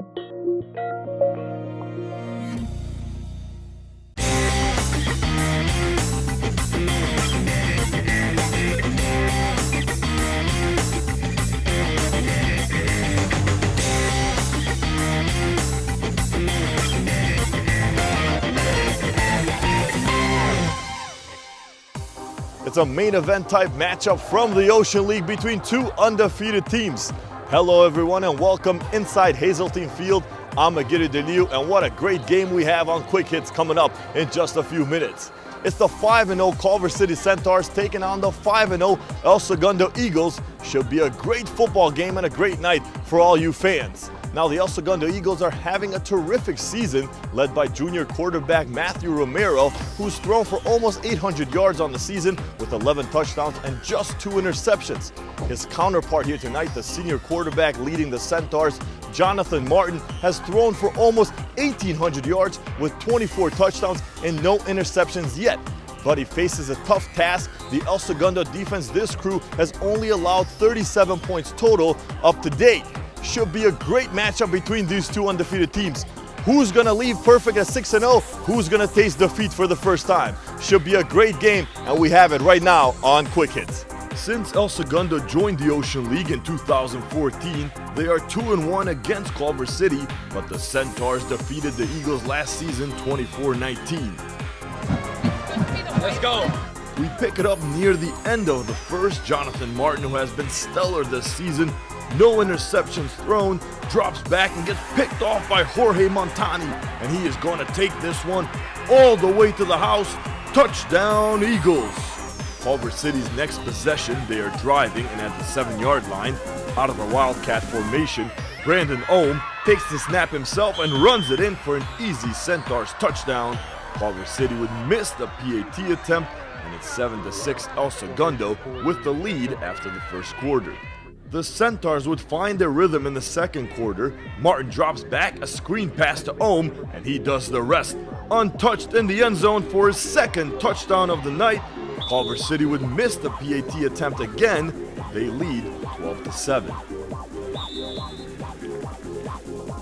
It's a main event type matchup from the Ocean League between two undefeated teams. Hello everyone and welcome inside Hazeltine Field. I'm Aguirre Deliu, and what a great game we have on Quick Hits coming up in just a few minutes. It's the 5-0 Culver City Centaurs taking on the 5-0 El Segundo Eagles. Should be a great football game and a great night for all you fans. Now the El Segundo Eagles are having a terrific season led by junior quarterback Matthew Romero, who's thrown for almost 800 yards on the season with 11 touchdowns and just 2 interceptions. His counterpart here tonight, the senior quarterback leading the Centaurs, Jonathan Martin, has thrown for almost 1,800 yards with 24 touchdowns and no interceptions yet. But he faces a tough task. The El Segundo defense, this crew, has only allowed 37 points total up to date. Should be a great matchup between these two undefeated teams. Who's gonna leave perfect at 6-0? Who's gonna taste defeat for the first time? Should be a great game, and we have it right now on Quick Hits. Since El Segundo joined the Ocean League in 2014, they are 2-1 against Culver City, but the Centaurs defeated the Eagles last season 24-19. Let's go. We pick it up near the end of the first. Jonathan Martin, who has been stellar this season, no interceptions thrown, drops back and gets picked off by Jorge Montani, and he is going to take this one all the way to the house. Touchdown, Eagles. Culver City's next possession, they are driving, and at the 7-yard line, out of the Wildcat formation, Brandon Ohm takes the snap himself and runs it in for an easy Centaurs touchdown. Culver City would miss the PAT attempt, and it's 7-6 El Segundo with the lead after the first quarter. The Centaurs would find their rhythm in the second quarter. Martin drops back, a screen pass to Ohm, and he does the rest. Untouched in the end zone for his second touchdown of the night. Culver City would miss the PAT attempt again. They lead 12-7.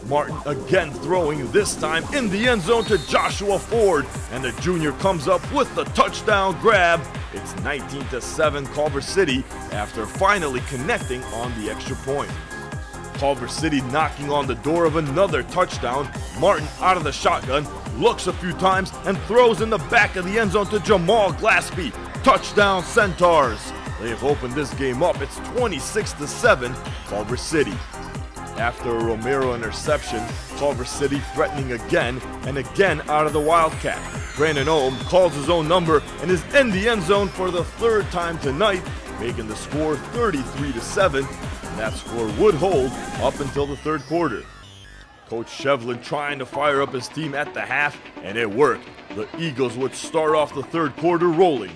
Martin again throwing, this time in the end zone to Joshua Ford, and the junior comes up with the touchdown grab. It's 19-7 Culver City after finally connecting on the extra point. Culver City knocking on the door of another touchdown. Martin out of the shotgun, looks a few times and throws in the back of the end zone to Jamal Glaspie. Touchdown Centaurs. They have opened this game up. It's 26-7 Culver City. After a Romero interception, Culver City threatening again and again out of the Wildcat. Brandon Ohm calls his own number and is in the end zone for the third time tonight, making the score 33-7, and that score would hold up until the third quarter. Coach Shevlin trying to fire up his team at the half, and it worked. The Eagles would start off the third quarter rolling.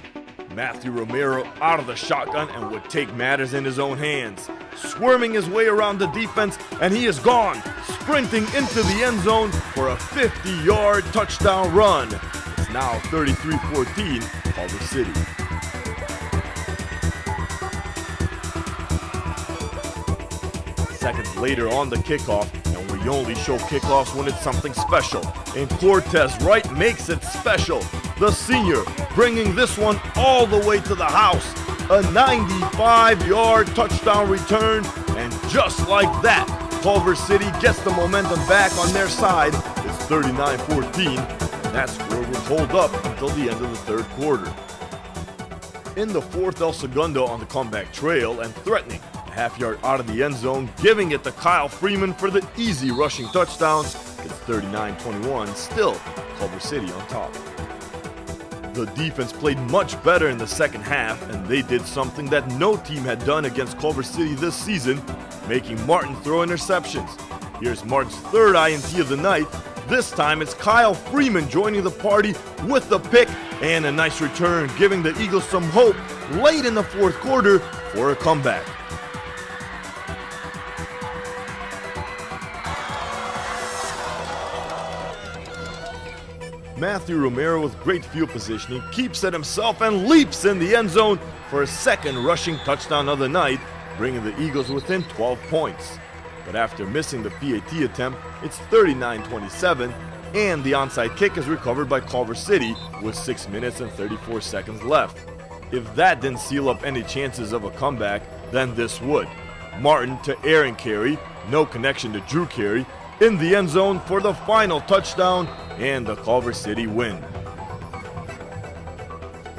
Matthew Romero out of the shotgun and would take matters in his own hands. Squirming his way around the defense, and he is gone, sprinting into the end zone for a 50-yard touchdown run. It's now 33-14 Culver City. Seconds later on the kickoff, and we only show kickoffs when it's something special. And Cortez Wright makes it special. The senior bringing this one all the way to the house. A 95-yard touchdown return, and just like that, Culver City gets the momentum back on their side. It's 39-14, and that score will hold up until the end of the third quarter. In the fourth, El Segundo on the comeback trail and threatening. A half-yard out of the end zone, giving it to Kyle Freeman for the easy rushing touchdown. It's 39-21, still Culver City on top. The defense played much better in the second half, and they did something that no team had done against Culver City this season, making Martin throw interceptions. Here's Martin's third INT of the night. This time it's Kyle Freeman joining the party with the pick and a nice return, giving the Eagles some hope late in the fourth quarter for a comeback. Matthew Romero with great field positioning keeps it himself and leaps in the end zone for a second rushing touchdown of the night, bringing the Eagles within 12 points. but after missing the PAT attempt, it's 39-27, and the onside kick is recovered by Culver City with 6 minutes and 34 seconds left. If that didn't seal up any chances of a comeback, then this would. Martin to Aaron Carey, no connection to Drew Carey, in the end zone for the final touchdown and the Culver City win.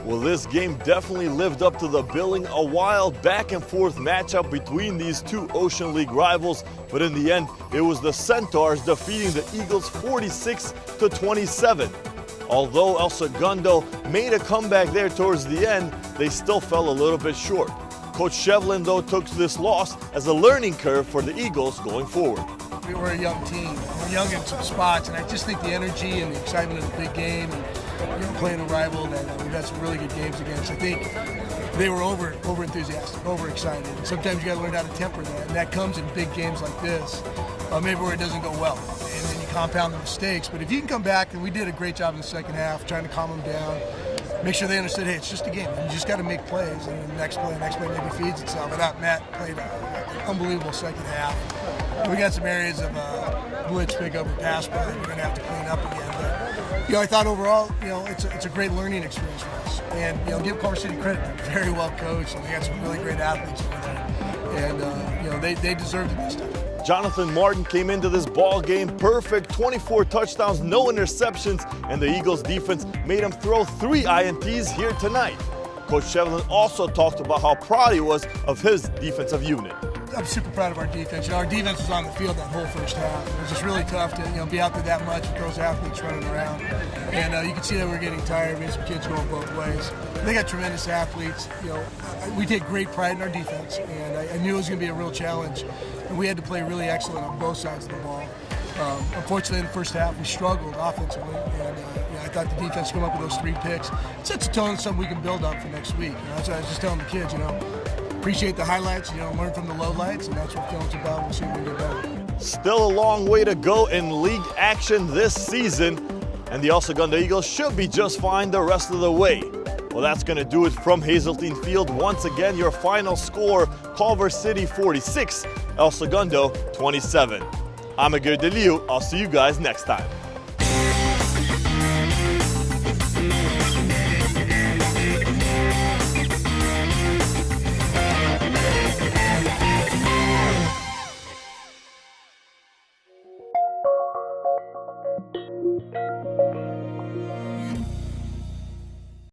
Well, this game definitely lived up to the billing. A wild back and forth matchup between these two Ocean League rivals, but in the end, it was the Centaurs defeating the Eagles 46-27. Although El Segundo made a comeback there towards the end, they still fell a little bit short. Coach Shevlin, though, took this loss as a learning curve for the Eagles going forward. We're a young team. We're young in some spots, and I just think the energy and the excitement of the big game and playing a rival that we've had some really good games against. I think they were over enthusiastic, over excited. And sometimes you got to learn how to temper that, and that comes in big games like this, maybe where it doesn't go well, and then you compound the mistakes. But if you can come back, and we did a great job in the second half, trying to calm them down, make sure they understood, hey, it's just a game, and you just got to make plays, and the next play maybe feeds itself. And Matt played an unbelievable second half. We got some areas of blitz, pick up, and pass play that we're going to have to clean up again. But I thought overall, it's a great learning experience for us. And give Culver City credit; they're very well coached, and they got some really great athletes over there. And they deserved it this time. Jonathan Martin came into this ball game perfect, 24 touchdowns, no interceptions, and the Eagles defense made him throw 3 INTs here tonight. Coach Shevlin also talked about how proud he was of his defensive unit. I'm super proud of our defense. Our defense was on the field that whole first half. It was just really tough to be out there that much with those athletes running around. And you can see that we're getting tired. We had some kids going both ways. They got tremendous athletes. We take great pride in our defense, and I knew it was going to be a real challenge. And we had to play really excellent on both sides of the ball. Unfortunately, in the first half, we struggled offensively, and I thought the defense came up with those 3 picks. It sets a tone, something we can build on for next week. That's what I was just telling the kids. Appreciate the highlights, learn from the lowlights, and that's what film's about. We'll see if we can get better. Still a long way to go in league action this season, and the El Segundo Eagles should be just fine the rest of the way. Well, that's going to do it from Hazeltine Field. Once again, your final score, Culver City 46, El Segundo 27. I'm Aguirre Delio. I'll see you guys next time.